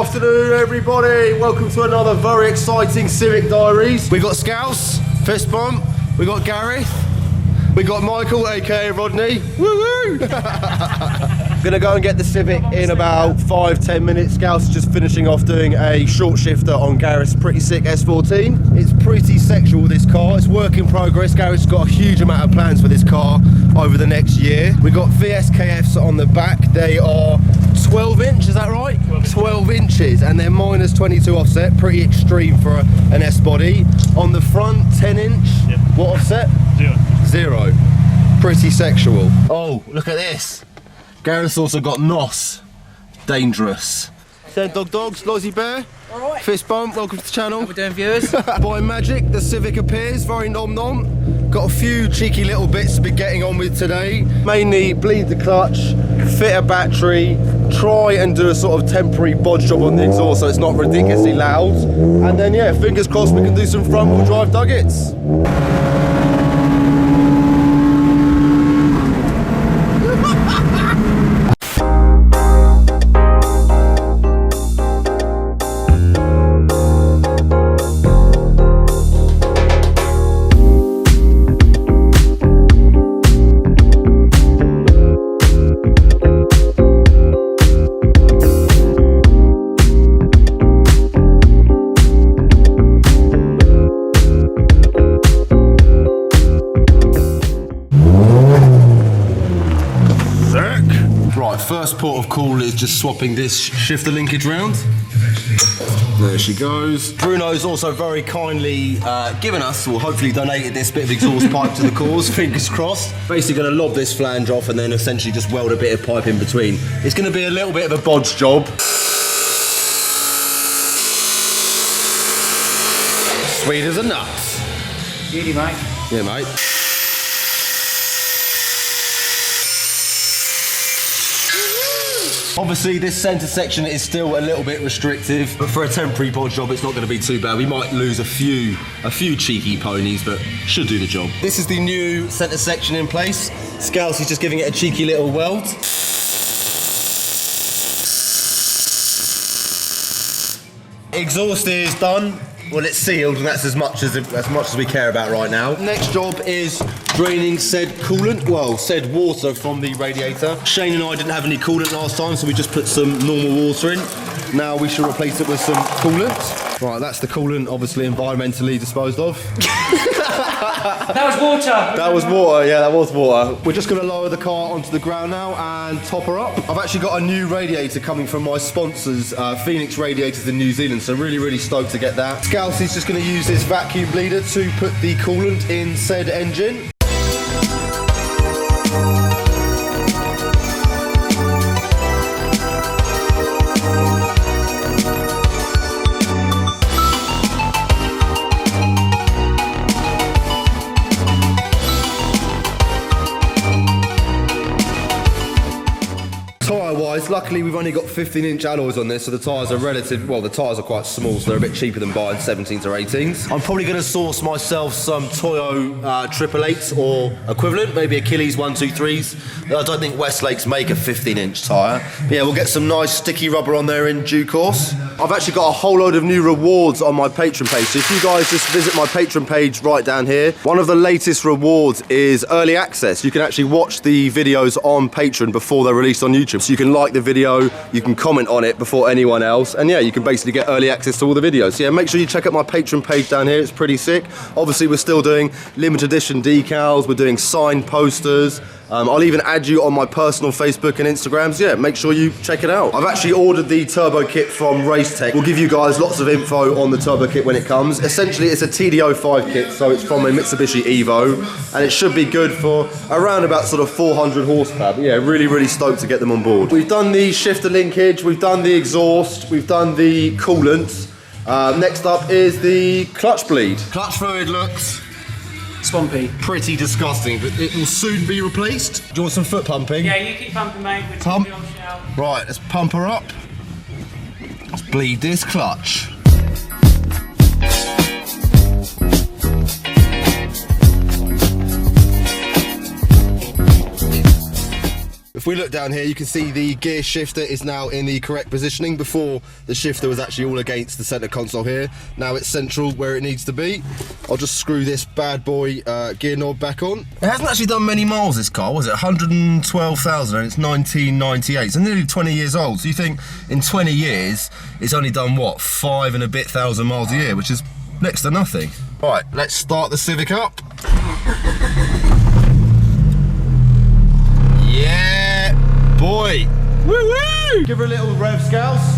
afternoon, everybody. Welcome to another very exciting Civic Diaries. We got Scouse, fist bump. We got Gareth. We got Michael, aka Rodney. Woo woo! Gonna go and get the Civic in about 5-10 minutes. Scouse is just finishing off doing a short shifter on Gareth's pretty sick S14. It's pretty sexual, this car. It's work in progress. Gareth's got a huge amount of plans for this car over the next year. We got VSKFs on the back. They are 12 inch, is that right? 12 inches, and they're minus 22 offset. Pretty extreme for an S body. On the front, 10 inch. Yep. What offset? 0. Pretty sexual. Oh, look at this. Gareth's also got NOS. Dangerous. Send dogs, Lozzie Bear. Alright. Fist bump, welcome to the channel. How we doing, viewers? By magic, the Civic appears, very nom-nom. Got a few cheeky little bits to be getting on with today. Mainly bleed the clutch, fit a battery, try and do a sort of temporary bodge job on the exhaust so it's not ridiculously loud. And then yeah, fingers crossed we can do some front wheel drive duggets. First port of call is just swapping this shifter linkage round. There she goes. Bruno's also very kindly given us, or hopefully donated this bit of exhaust pipe to the cause, fingers crossed. Basically going to lob this flange off and then essentially just weld a bit of pipe in between. It's going to be a little bit of a bodge job. Sweet as a nut. Beauty, mate. Yeah, mate. Obviously, this centre section is still a little bit restrictive, but for a temporary bodge job, it's not going to be too bad. We might lose a few cheeky ponies, but should do the job. This is the new centre section in place. Scouse is just giving it a cheeky little weld. Exhaust is done. Well, it's sealed, and that's as much as we care about right now. Next job is draining said coolant, well, said water from the radiator. Shane and I didn't have any coolant last time, so we just put some normal water in. Now we should replace it with some coolant. Right, that's the coolant, obviously environmentally disposed of. That was water. That was water, yeah, that was water. We're just going to lower the car onto the ground now and top her up. I've actually got a new radiator coming from my sponsors, Phoenix Radiators in New Zealand, so really stoked to get that. Scouse is just going to use this vacuum bleeder to put the coolant in said engine. Tyre-wise, luckily we've only got 15-inch alloys on this, so the tyres are the tyres are quite small, so they're a bit cheaper than buying 17s or 18s. I'm probably going to source myself some Toyo 888s or equivalent, maybe Achilles 123s. I don't think Westlake's make a 15-inch tyre. But yeah, we'll get some nice sticky rubber on there in due course. I've actually got a whole load of new rewards on my Patreon page, so if you guys just visit my Patreon page right down here, one of the latest rewards is early access. You can actually watch the videos on Patreon before they're released on YouTube. So you can like the video, you can comment on it before anyone else, and yeah, you can basically get early access to all the videos. So yeah, make sure you check out my Patreon page down here, it's pretty sick. Obviously we're still doing limited edition decals, we're doing signed posters. I'll even add you on my personal Facebook and Instagrams. Yeah, make sure you check it out. I've actually ordered the turbo kit from RaceTech. We'll give you guys lots of info on the turbo kit when it comes. Essentially, it's a TD05 kit, so it's from a Mitsubishi Evo, and it should be good for around about sort of 400 horsepower. But yeah, really stoked to get them on board. We've done the shifter linkage, we've done the exhaust, we've done the coolant. Next up is the clutch bleed. Clutch fluid looks swampy. Pretty disgusting, but it will soon be replaced. Do you want some foot pumping? Yeah, you keep pumping, mate. Pump. Right, let's pump her up. Let's bleed this clutch. we look down here, you can see the gear shifter is now in the correct positioning. Before, the shifter was actually all against the center console here. Now it's central where it needs to be. I'll just screw this bad boy gear knob back on. It hasn't actually done many miles, this car, was it? 112,000, and it's 1998, so nearly 20 years old. So you think in 20 years, it's only done what, 5 and a bit thousand miles a year, which is next to nothing. Right, let's start the Civic up. Yeah, boy. Woo-woo! Give her a little rev, Scouse.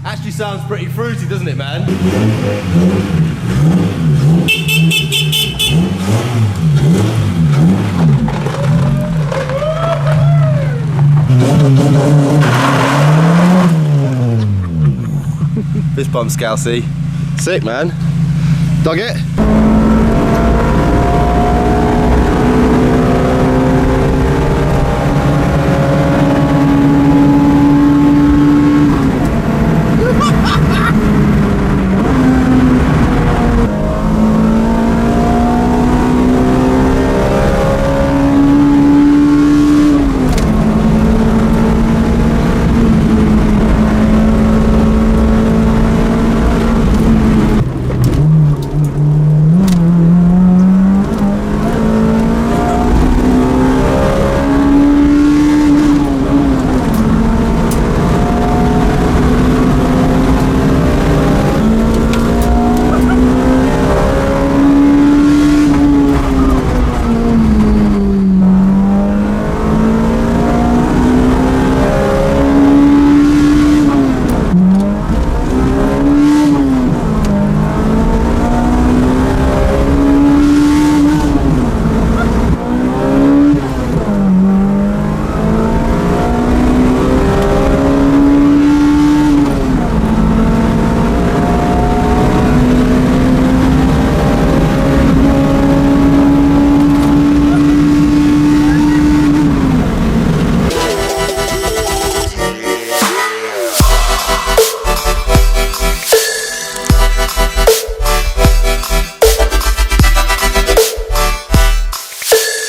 Actually sounds pretty fruity, doesn't it, man? Fist bump, Scousey. Sick, man. Dug it?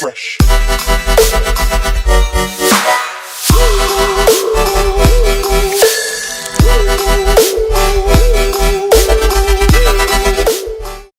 Fresh.